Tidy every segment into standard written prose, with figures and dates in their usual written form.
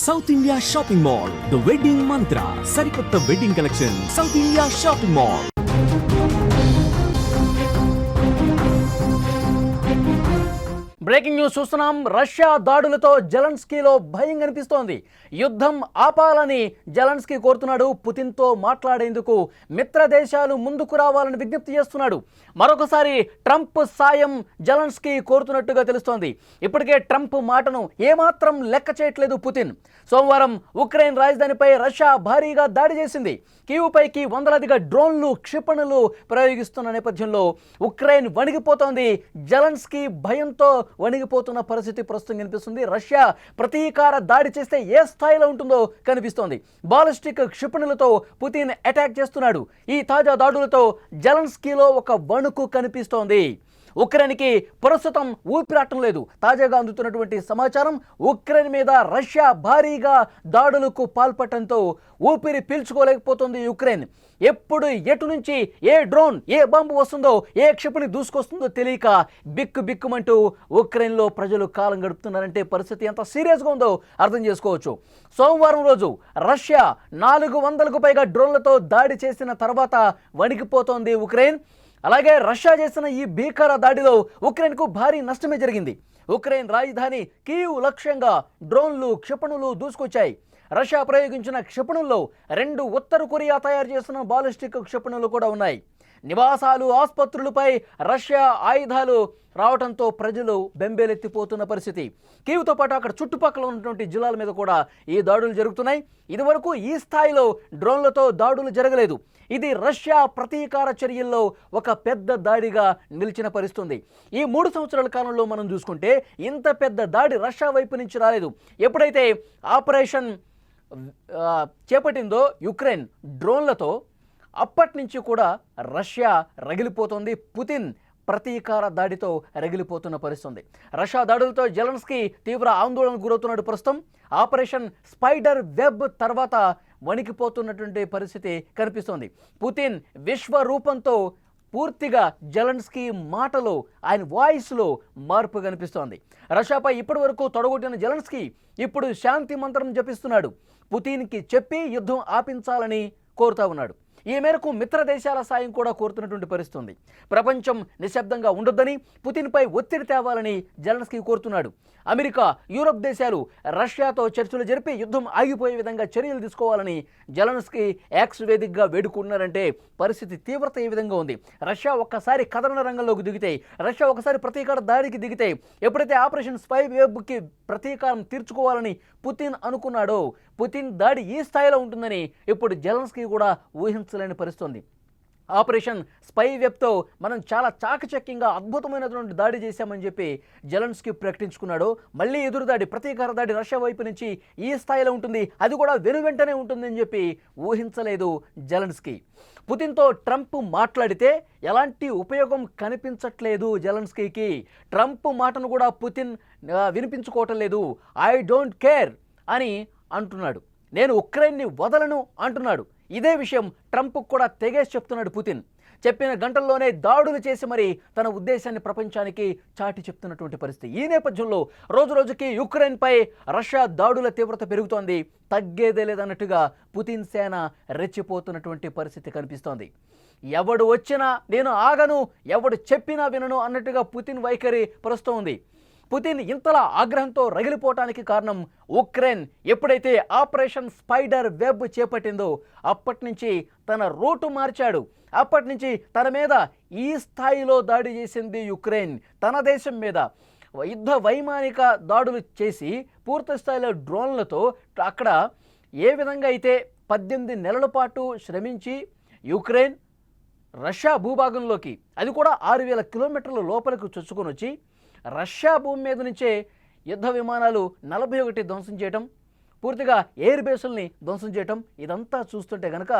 South India shopping mall, the wedding మంత్ర, సరికొత్త wedding collection, south India shopping mall. Breaking news చూస్తున్నాం. Russia దాడులతో జెలెన్స్కీలో భయం కనిపిస్తోంది. యుద్ధం ఆపాలని జెలెన్స్కీ కోరుతున్నాడు. పుతిన్తో మాట్లాడేందుకు మిత్ర దేశాలు ముందుకు రావాలని విజ్ఞప్తి చేస్తున్నాడు. మరొకసారి ట్రంప్ సాయం జెలెన్స్కీ కోరుతున్నట్టుగా తెలుస్తోంది. ఇప్పటికే ట్రంప్ మాటను ఏమాత్రం లెక్క చేయట్లేదు పుతిన్. సోమవారం ఉక్రెయిన్ రాజధానిపై రష్యా భారీగా దాడి చేసింది. కీవ్పైకి వందలాదిగా డ్రోన్లు, క్షిపణులు ప్రయోగిస్తున్న నేపథ్యంలో ఉక్రెయిన్ వణిగిపోతోంది. జెలెన్స్కీ భయంతో వణిగిపోతున్న పరిస్థితి ప్రస్తుతం కనిపిస్తుంది. రష్యా ప్రతీకార దాడి చేస్తే ఏ స్థాయిలో ఉంటుందో కనిపిస్తోంది. బాలిస్టిక్ క్షిపణులతో పుతిన్ అటాక్ చేస్తున్నాడు. ఈ తాజా దాడులతో జెలెన్స్కీలో ఒక వణుకు కనిపిస్తోంది. ఉక్రెయిన్కి ప్రస్తుతం ఊపిరాటం లేదు. తాజాగా అందుతున్నటువంటి సమాచారం, ఉక్రెయిన్ మీద రష్యా భారీగా దాడులకు పాల్పడటంతో ఊపిరి పీల్చుకోలేకపోతుంది ఉక్రెయిన్. ఎప్పుడు ఎటు నుంచి ఏ డ్రోన్, ఏ బాంబు వస్తుందో, ఏ క్షిపణి దూసుకొస్తుందో తెలియక బిక్కుమంటూ ఉక్రెయిన్లో ప్రజలు కాలం గడుపుతున్నారంటే పరిస్థితి ఎంత సీరియస్గా ఉందో అర్థం చేసుకోవచ్చు. సోమవారం రోజు రష్యా 400కు పైగా డ్రోన్లతో దాడి చేసిన తర్వాత వణికిపోతోంది ఉక్రెయిన్. అలాగే రష్యా చేసిన ఈ భీకర దాడిలో ఉక్రెయిన్కు భారీ నష్టమే జరిగింది. ఉక్రెయిన్ రాజధాని కీవ్ లక్ష్యంగా డ్రోన్లు, క్షిపణులు దూసుకొచ్చాయి. రష్యా ప్రయోగించిన క్షిపణుల్లో 2 ఉత్తర కొరియా తయారు చేసిన బాలిస్టిక్ క్షిపణులు కూడా ఉన్నాయి. నివాసాలు, ఆసుపత్రులపై రష్యా ఆయుధాలు రావడంతో ప్రజలు బెంబేలెత్తిపోతున్న పరిస్థితి. కీవ్తో పాటు అక్కడ చుట్టుపక్కల ఉన్నటువంటి జిల్లాల మీద కూడా ఈ దాడులు జరుగుతున్నాయి. ఇదివరకు ఈ స్థాయిలో డ్రోన్లతో దాడులు జరగలేదు. ఇది రష్యా ప్రతీకార చర్యల్లో ఒక పెద్ద దాడిగా నిలిచిన పరిస్థితి. ఈ 3 సంవత్సరాల కాలంలో మనం చూసుకుంటే ఇంత పెద్ద దాడి రష్యా వైపు నుంచి రాలేదు. ఎప్పుడైతే ఆపరేషన్ చేపట్టిందో యుక్రెయిన్ డ్రోన్లతో, అప్పటి నుంచి కూడా రష్యా రగిలిపోతుంది. పుతిన్ ప్రతీకార దాడితో రగిలిపోతున్న పరిస్థితి. రష్యా దాడులతో జెలెన్స్కీ తీవ్ర ఆందోళనకు గురవుతున్నాడు. ప్రస్తుతం ఆపరేషన్ స్పైడర్ వెబ్ తర్వాత వణికిపోతున్నటువంటి పరిస్థితి కనిపిస్తోంది. పుతిన్ విశ్వరూపంతో పూర్తిగా జెలెన్స్కీ మాటలో, ఆయన వాయిస్లో మార్పు కనిపిస్తోంది. రష్యాపై ఇప్పటి వరకు తొడగొట్టిన జెలెన్స్కీ ఇప్పుడు శాంతి మంత్రం జపిస్తున్నాడు. పుతిన్కి చెప్పి యుద్ధం ఆపించాలని కోరుతా ఉన్నాడు. ఈ మేరకు మిత్ర దేశాల సాయం కూడా కోరుతున్నటువంటి పరిస్థితి. ప్రపంచం నిశ్శబ్దంగా ఉండొద్దని, పుతిన్పై ఒత్తిడి తేవాలని జెలెన్స్కీ కోరుతున్నాడు. అమెరికా, యూరప్ దేశాలు రష్యాతో చర్చలు జరిపి యుద్ధం ఆగిపోయే విధంగా చర్యలు తీసుకోవాలని జెలెన్స్కీ యాక్స్ వేదికగా వేడుకుంటున్నారంటే పరిస్థితి తీవ్రత ఏ విధంగా ఉంది. రష్యా ఒక్కసారి కథన రంగంలోకి దిగితే, రష్యా ఒకసారి ప్రతీకార దాడికి దిగితే, ఎప్పుడైతే ఆపరేషన్ స్పై వెబ్కి ప్రతీకారం తీర్చుకోవాలని పుతిన్ అనుకున్నాడో, పుతిన్ దాడి ఈ స్థాయిలో ఉంటుందని ఇప్పుడు జెలెన్స్కీ కూడా ఊహించలేని పరిస్థితి. ఆపరేషన్ స్పై వెబ్తో మనం చాలా చాకచక్యంగా అద్భుతమైనటువంటి దాడి చేశామని చెప్పి జెలెన్స్కీ ప్రకటించుకున్నాడు. మళ్ళీ ఎదురుదాడి, ప్రతీకార దాడి రష్యా వైపు నుంచి ఈ స్థాయిలో ఉంటుంది, అది కూడా వెనువెంటనే ఉంటుందని చెప్పి ఊహించలేదు జెలెన్స్కీ. పుతిన్తో ట్రంప్ మాట్లాడితే ఎలాంటి ఉపయోగం కనిపించట్లేదు జెలెన్స్కీకి. ట్రంప్ మాటను కూడా పుతిన్ వినిపించుకోవటం లేదు. ఐ డోంట్ కేర్ అని అంటున్నాడు. నేను ఉక్రెయిన్ని వదలను అంటున్నాడు. ఇదే విషయం ట్రంప్ కూడా తెగేసి చెప్తున్నాడు పుతిన్. చెప్పిన గంటల్లోనే దాడులు చేసి మరి తన ఉద్దేశాన్ని ప్రపంచానికి చాటి చెప్తున్నటువంటి పరిస్థితి. ఈ నేపథ్యంలో రోజురోజుకి యుక్రెయిన్పై రష్యా దాడుల తీవ్రత పెరుగుతోంది. తగ్గేదే లేదన్నట్టుగా పుతిన్ సేన రెచ్చిపోతున్నటువంటి పరిస్థితి కనిపిస్తోంది. ఎవడు వచ్చినా నేను ఆగను, ఎవడు చెప్పినా వినను అన్నట్టుగా పుతిన్ వైఖరి ప్రస్తుతం ఉంది. పుతిన్ ఇంతలా ఆగ్రహంతో రగిలిపోవటానికి కారణం, ఉక్రెయిన్ ఎప్పుడైతే ఆపరేషన్ స్పైడర్ వెబ్ చేపట్టిందో అప్పటి నుంచి తన రూటు మార్చాడు. అప్పటి నుంచి తన మీద ఈ స్థాయిలో దాడి చేసింది యుక్రెయిన్. తన దేశం మీద యుద్ధ వైమానిక దాడులు చేసి పూర్తి స్థాయిలో డ్రోన్లతో అక్కడ ఏ విధంగా అయితే 18 నెలల పాటు శ్రమించి యుక్రెయిన్ రష్యా భూభాగంలోకి, అది కూడా 6000 కిలోమీటర్ల లోపలికి చొచ్చుకొని వచ్చి రష్యా భూమి మీద నుంచే యుద్ధ విమానాలు 41 ధ్వంసం చేయటం, పూర్తిగా ఎయిర్ బేసుల్ని ధ్వంసం చేయటం, ఇదంతా చూస్తుంటే కనుక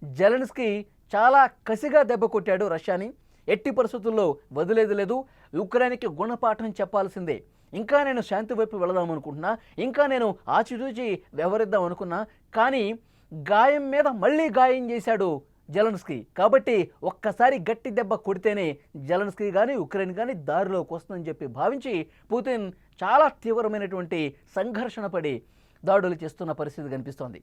జెలెన్స్కీ చాలా కసిగా దెబ్బ కొట్టాడు రష్యాని. ఎట్టి పరిస్థితుల్లో వదిలేది లేదు. ఉక్రెయిన్కి గుణపాఠం చెప్పాల్సిందే. ఇంకా నేను శాంతి వైపు వెళదాం అనుకుంటున్నా, ఇంకా నేను ఆచితూచి వ్యవహరిద్దాం అనుకున్నా, కానీ గాయం మీద మళ్ళీ గాయం చేశాడు జెలెన్స్కీ. కాబట్టి ఒక్కసారి గట్టి దెబ్బ కొడితేనే జెలెన్స్కీ కానీ ఉక్రెయిన్ కానీ దారిలోకి వస్తుందని చెప్పి భావించి పుతిన్ చాలా తీవ్రమైనటువంటి సంఘర్షణ పడి దాడులు చేస్తున్న పరిస్థితి కనిపిస్తోంది.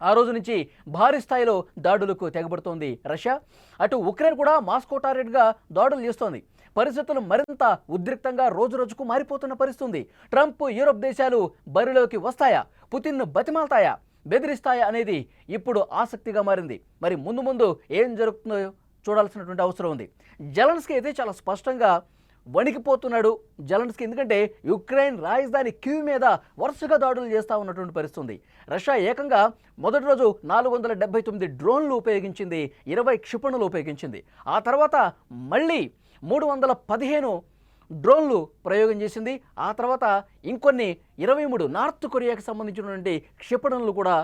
ఆ రోజు నుంచి భారీ స్థాయిలో దాడులకు తెగబడుతోంది రష్యా. అటు ఉక్రెయిన్ కూడా మాస్కో టార్గెట్గా దాడులు చేస్తోంది. పరిస్థితులు మరింత ఉద్రిక్తంగా రోజురోజుకు మారిపోతున్న పరిస్థితి. ట్రంప్, యూరోప్ దేశాలు బరిలోకి వస్తాయా, పుతిన్ను బతిమాలతాయా, బెదిరిస్తాయా అనేది ఇప్పుడు ఆసక్తిగా మారింది. మరి ముందు ముందు ఏం జరుగుతుందో చూడాల్సినటువంటి అవసరం ఉంది. జెలెన్స్కీ అయితే చాలా స్పష్టంగా వణికిపోతున్నాడు జెలెన్స్కీ. ఎందుకంటే యుక్రెయిన్ రాజధాని కీవ్ మీద వరుసగా దాడులు చేస్తూ ఉన్నటువంటి పరిస్థితి. రష్యా ఏకంగా మొదటి రోజు 479 డ్రోన్లు ఉపయోగించింది, 20 క్షిపణులు ఉపయోగించింది. ఆ తర్వాత మళ్ళీ 315 డ్రోన్లు ప్రయోగం చేసింది. ఆ తర్వాత ఇంకొన్ని 23 నార్త్ కొరియాకి సంబంధించినటువంటి క్షిపణులు కూడా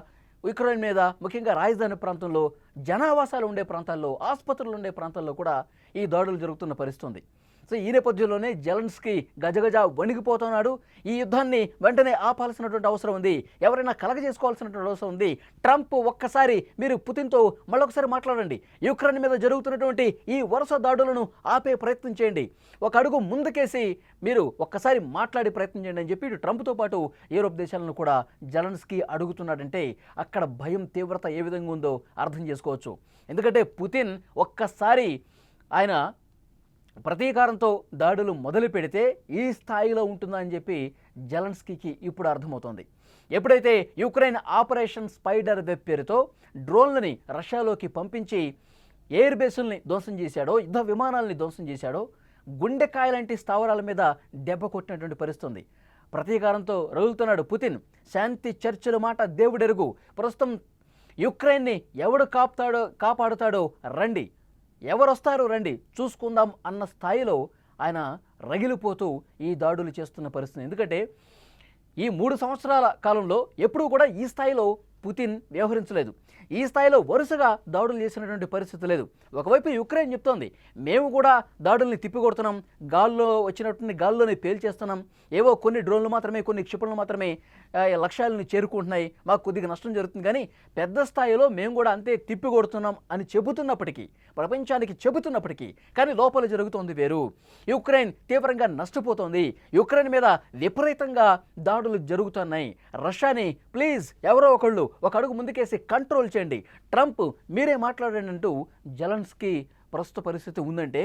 యుక్రెయిన్ మీద, ముఖ్యంగా రాజధాని ప్రాంతంలో, జనావాసాలు ఉండే ప్రాంతాల్లో, ఆసుపత్రులు ఉండే ప్రాంతాల్లో కూడా ఈ దాడులు జరుగుతున్న పరిస్థితి. సో ఈ నేపథ్యంలోనే జెలెన్స్కీ గజగజ వణికిపోతున్నాడు. ఈ యుద్ధాన్ని వెంటనే ఆపాల్సినటువంటి అవసరం ఉంది, ఎవరైనా కలగజేసుకోవాల్సినటువంటి అవసరం ఉంది. ట్రంప్ ఒక్కసారి మీరు పుతిన్తో మళ్ళొకసారి మాట్లాడండి, యుక్రెయిన్ మీద జరుగుతున్నటువంటి ఈ వరుస దాడులను ఆపే ప్రయత్నం చేయండి, ఒక అడుగు ముందుకేసి మీరు ఒక్కసారి మాట్లాడే ప్రయత్నం చేయండి అని చెప్పి ఇటు ట్రంప్తో పాటు యూరోప్ దేశాలను కూడా జెలెన్స్కీ అడుగుతున్నాడంటే అక్కడ భయం తీవ్రత ఏ విధంగా ఉందో అర్థం చేసుకోవచ్చు. ఎందుకంటే పుతిన్ ఒక్కసారి ఆయన ప్రతీకారంతో దాడులు మొదలు పెడితే ఈ స్థాయిలో ఉంటుందని చెప్పి జెలెన్స్కీకి ఇప్పుడు అర్థమవుతోంది. ఎప్పుడైతే యుక్రెయిన్ ఆపరేషన్ స్పైడర్ వెబ్ పేరుతో డ్రోన్లని రష్యాలోకి పంపించి ఎయిర్ బేసుల్ని ధ్వంసం చేశాడో, యుద్ధ విమానాలని ధ్వంసం చేశాడో, గుండెకాయ లాంటి స్థావరాల మీద దెబ్బ కొట్టినటువంటి పరిస్థితి. ప్రతీకారంతో రగులుతున్నాడు పుతిన్. శాంతి చర్చల మాట దేవుడెరుగు, ప్రస్తుతం యుక్రెయిన్ని ఎవడు కాపాడుతాడో రండి, ఎవరొస్తారు రండి చూసుకుందాం అన్న స్థాయిలో ఆయన రగిలిపోతూ ఈ దాడులు చేస్తున్న పరిస్థితి. ఎందుకంటే ఈ 3 సంవత్సరాల కాలంలో ఎప్పుడూ కూడా ఈ స్థాయిలో పుతిన్ వ్యవహరించలేదు, ఈ స్థాయిలో వరుసగా దాడులు చేసినటువంటి పరిస్థితి లేదు. ఒకవైపు యుక్రెయిన్ చెప్తోంది మేము కూడా దాడుల్ని తిప్పికొడుతున్నాం, గాల్లో వచ్చినటువంటి గాల్లోనే పేల్చేస్తున్నాం, ఏవో కొన్ని డ్రోన్లు మాత్రమే, కొన్ని క్షిపణులు మాత్రమే లక్ష్యాలను చేరుకుంటున్నాయి, మాకు కొద్దిగా నష్టం జరుగుతుంది, కానీ పెద్ద స్థాయిలో మేము కూడా అంతే తిప్పికొడుతున్నాం అని చెబుతున్నప్పటికీ, ప్రపంచానికి చెబుతున్నప్పటికీ కానీ లోపల జరుగుతోంది వేరు. యుక్రెయిన్ తీవ్రంగా నష్టపోతోంది, యుక్రెయిన్ మీద విపరీతంగా దాడులు జరుగుతున్నాయి. రష్యాని ప్లీజ్ ఎవరో ఒకళ్ళు ఒక అడుగు ముందుకేసి కంట్రోల్ చేయండి, ట్రంప్ మీరే మాట్లాడండి అంటూ జెలెన్స్కీ ప్రస్తుత పరిస్థితి ఉందంటే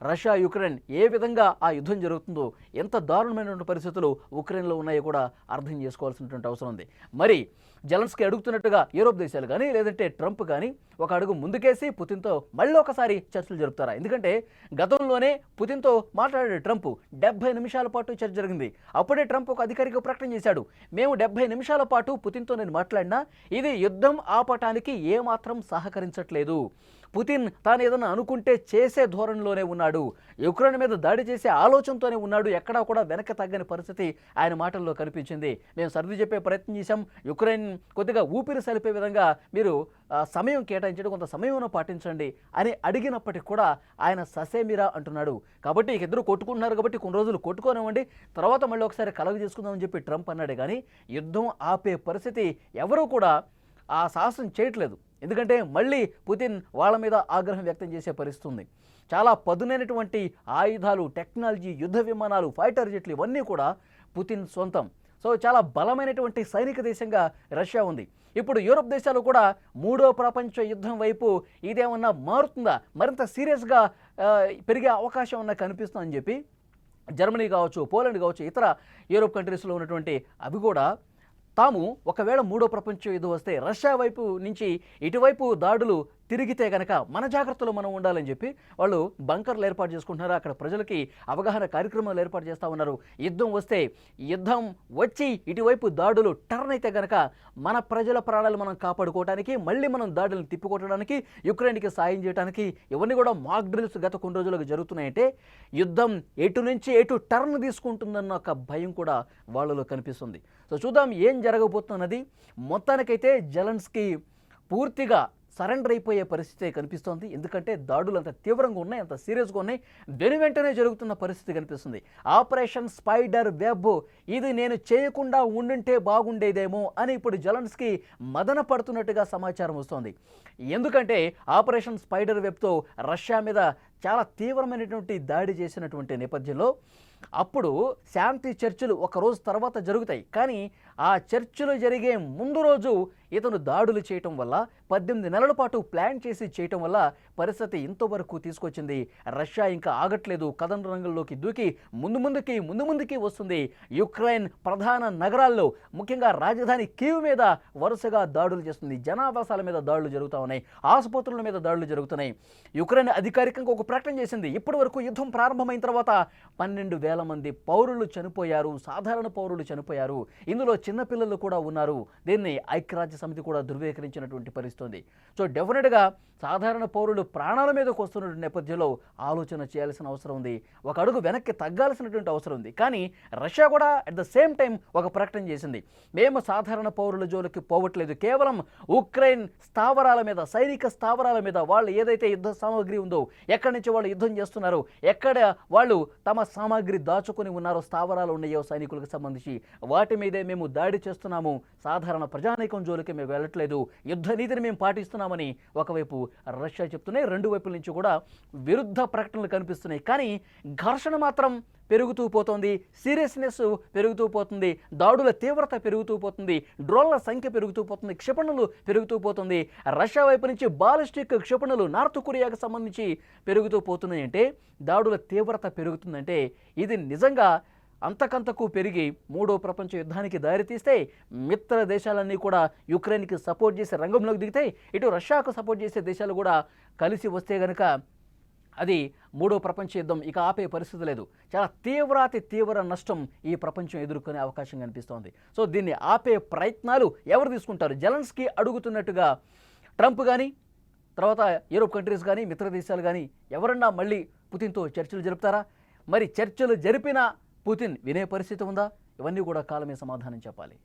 రష్యా యుక్రెయిన్ ఏ విధంగా ఆ యుద్ధం జరుగుతుందో, ఎంత దారుణమైనటువంటి పరిస్థితులు ఉక్రెయిన్లో ఉన్నాయో కూడా అర్థం చేసుకోవాల్సినటువంటి అవసరం ఉంది. మరి జెలెన్స్కీ అడుగుతున్నట్టుగా యూరోప్ దేశాలు కానీ లేదంటే ట్రంప్ కానీ ఒక అడుగు ముందుకేసి పుతిన్తో మళ్ళీ ఒకసారి చర్చలు జరుపుతారా? ఎందుకంటే గతంలోనే పుతిన్తో మాట్లాడాడు ట్రంప్, 70 నిమిషాల పాటు చర్చ జరిగింది. అప్పుడే ట్రంప్ ఒక అధికారిక ప్రకటన చేశాడు, మేము 70 నిమిషాల పాటు పుతిన్తో నేను మాట్లాడినా ఇది యుద్ధం ఆపటానికి ఏమాత్రం సహకరించట్లేదు, పుతిన్ తాను ఏదైనా అనుకుంటే చేసే ధోరణిలోనే ఉన్నాడు, యుక్రెయిన్ మీద దాడి చేసే ఆలోచనతోనే ఉన్నాడు, ఎక్కడా కూడా వెనక తగ్గని పరిస్థితి ఆయన మాటల్లో కనిపించింది. మేము సర్ది చెప్పే ప్రయత్నం చేశాం, యుక్రెయిన్ కొద్దిగా ఊపిరి సలిపే విధంగా మీరు సమయం కేటాయించడం, కొంత సమయం పాటించండి అని అడిగినప్పటికీ కూడా ఆయన ససేమిరా అంటున్నాడు. కాబట్టి ఇద్దరు కొట్టుకుంటున్నారు కాబట్టి కొన్ని రోజులు కొట్టుకోనివ్వండి, తర్వాత మళ్ళీ ఒకసారి కలగ చేసుకుందామని చెప్పి ట్రంప్ అన్నాడే కానీ యుద్ధం ఆపే పరిస్థితి ఎవరూ కూడా ఆ సాహసం చేయట్లేదు. ఎందుకంటే మళ్ళీ పుతిన్ వాళ్ళ మీద ఆగ్రహం వ్యక్తం చేసే పరిస్థితి ఉంది. చాలా పదునైనటువంటి ఆయుధాలు, టెక్నాలజీ, యుద్ధ విమానాలు, ఫైటర్ జెట్లు ఇవన్నీ కూడా పుతిన్ సొంతం. సో చాలా బలమైనటువంటి సైనిక దేశంగా రష్యా ఉంది. ఇప్పుడు యూరోప్ దేశాలు కూడా 3వ ప్రపంచ యుద్ధం వైపు ఇదేమన్నా మారుతుందా, మరింత సీరియస్గా పెరిగే అవకాశం ఉన్న కనిపిస్తుందని చెప్పి జర్మనీ కావచ్చు, పోలాండ్ కావచ్చు, ఇతర యూరోప్ కంట్రీస్లో ఉన్నటువంటి అవి కూడా తాము ఒకవేళ 3వ ప్రపంచ యుద్ధం వస్తే రష్యా వైపు నుంచి ఇటువైపు దాడులు తిరిగితే కనుక మన జాగ్రత్తలో మనం ఉండాలని చెప్పి వాళ్ళు బంకర్లు ఏర్పాటు చేసుకుంటున్నారు. అక్కడ ప్రజలకి అవగాహన కార్యక్రమాలు ఏర్పాటు చేస్తూ ఉన్నారు. యుద్ధం వస్తే, యుద్ధం వచ్చి ఇటువైపు దాడులు టర్న్ అయితే కనుక మన ప్రజల ప్రాణాలు మనం కాపాడుకోవడానికి, మళ్ళీ మనం దాడులను తిప్పికొట్టడానికి, యుక్రెయిన్కి సాయం చేయడానికి ఇవన్నీ కూడా మాక్ డ్రిల్స్ గత కొన్ని రోజులకు జరుగుతున్నాయంటే యుద్ధం ఎటు నుంచి ఎటు టర్న్ తీసుకుంటుందన్న ఒక భయం కూడా వాళ్ళలో కనిపిస్తుంది. సో చూద్దాం ఏం జరగబోతున్నది. మొత్తానికైతే జెలెన్స్కీ పూర్తిగా సరెండర్ అయిపోయే పరిస్థితి కనిపిస్తోంది. ఎందుకంటే దాడులు అంత తీవ్రంగా ఉన్నాయి, అంత సీరియస్గా ఉన్నాయి, వెంటనే జరుగుతున్న పరిస్థితి కనిపిస్తుంది. ఆపరేషన్ స్పైడర్ వెబ్ ఇది నేను చేయకుండా ఉండుంటే బాగుండేదేమో అని ఇప్పుడు జెలెన్స్కీ మదన పడుతున్నట్టుగా సమాచారం వస్తోంది. ఎందుకంటే ఆపరేషన్ స్పైడర్ వెబ్తో రష్యా మీద చాలా తీవ్రమైనటువంటి దాడి చేసినటువంటి నేపథ్యంలో అప్పుడు శాంతి చర్చలు ఒక రోజు తర్వాత జరుగుతాయి, కానీ ఆ చర్చలు జరిగే ముందు రోజు ఇతను దాడులు చేయటం వల్ల 18 నెలల పాటు ప్లాన్ చేసి చేయటం వల్ల పరిస్థితి ఇంతవరకు తీసుకొచ్చింది. రష్యా ఇంకా ఆగట్లేదు, కథన రంగంలోకి దూకి ముందుకి వస్తుంది. యుక్రెయిన్ ప్రధాన నగరాల్లో ముఖ్యంగా రాజధాని కీవ్ మీద వరుసగా దాడులు చేస్తుంది. జనావాసాల మీద దాడులు జరుగుతూ ఉన్నాయి, ఆసుపత్రుల మీద దాడులు జరుగుతున్నాయి. యుక్రెయిన్ అధికారికంగా ఒక ప్రకటన చేసింది, ఇప్పటి వరకు యుద్ధం ప్రారంభమైన తర్వాత 12,000 మంది పౌరులు చనిపోయారు, సాధారణ పౌరులు చనిపోయారు, ఇందులో చిన్నపిల్లలు కూడా ఉన్నారు. దీన్ని ఐక్యరాజ్య సమితి కూడా ధృవీకరించినటువంటి పరిస్థితి. సో డెఫినెట్గా సాధారణ పౌరులు ప్రాణాల మీదకు వస్తున్న నేపథ్యంలో ఆలోచన చేయాల్సిన అవసరం ఉంది, ఒక అడుగు వెనక్కి తగ్గాల్సినటువంటి అవసరం ఉంది. కానీ రష్యా కూడా అట్ ద సేమ్ టైం ఒక ప్రకటన చేసింది, మేము సాధారణ పౌరుల జోలికి పోవట్లేదు, కేవలం ఉక్రెయిన్ స్థావరాల మీద, సైనిక స్థావరాల మీద, వాళ్ళు ఏదైతే యుద్ధ సామాగ్రి ఉందో, ఎక్కడి నుంచి వాళ్ళు యుద్ధం చేస్తున్నారో, ఎక్కడ వాళ్ళు తమ సామాగ్రి దాచుకొని ఉన్నారో, స్థావరాలు ఉన్నాయో సైనికులకు సంబంధించి, వాటి మీదే మేము దాడి చేస్తున్నాము, సాధారణ ప్రజానీకం జోలికి మేము వెళ్ళట్లేదు, యుద్ధ నీతిని మేము పాటిస్తున్నామని ఒకవైపు రష్యా చెప్తున్నాయి. రెండు వైపుల నుంచి కూడా విరుద్ధ ప్రకటనలు కనిపిస్తున్నాయి. కానీ ఘర్షణ మాత్రం పెరుగుతూ పోతుంది, సీరియస్నెస్ పెరుగుతూ పోతుంది, దాడుల తీవ్రత పెరుగుతూ పోతుంది, డ్రోన్ల సంఖ్య పెరుగుతూ పోతుంది, క్షిపణులు పెరుగుతూ పోతుంది. రష్యా వైపు నుంచి బాలిస్టిక్ క్షిపణులు నార్త్ కొరియాకు సంబంధించి పెరుగుతూ పోతున్నాయంటే, దాడుల తీవ్రత పెరుగుతుందంటే ఇది నిజంగా అంతకంతకు పెరిగి మూడో ప్రపంచ యుద్ధానికి దారితీస్తే, మిత్ర దేశాలన్నీ కూడా యుక్రెయిన్కి సపోర్ట్ చేసే రంగంలోకి దిగితే, ఇటు రష్యాకు సపోర్ట్ చేసే దేశాలు కూడా కలిసి వస్తే కనుక అది మూడో ప్రపంచ యుద్ధం ఇక ఆపే పరిస్థితి లేదు. చాలా తీవ్ర నష్టం ఈ ప్రపంచం ఎదుర్కొనే అవకాశం కనిపిస్తోంది. సో దీన్ని ఆపే ప్రయత్నాలు ఎవరు తీసుకుంటారు? జెలెన్స్కీ అడుగుతున్నట్టుగా ట్రంప్ కానీ, తర్వాత యూరోప్ కంట్రీస్ కానీ, మిత్ర దేశాలు కానీ ఎవరన్నా మళ్ళీ పుతిన్తో చర్చలు జరుపుతారా? మరి చర్చలు జరిపిన పుతిన్ వినే పరిస్థితి ఉందా? ఇవన్నీ కూడా కాలమే సమాధానం చెప్పాలి.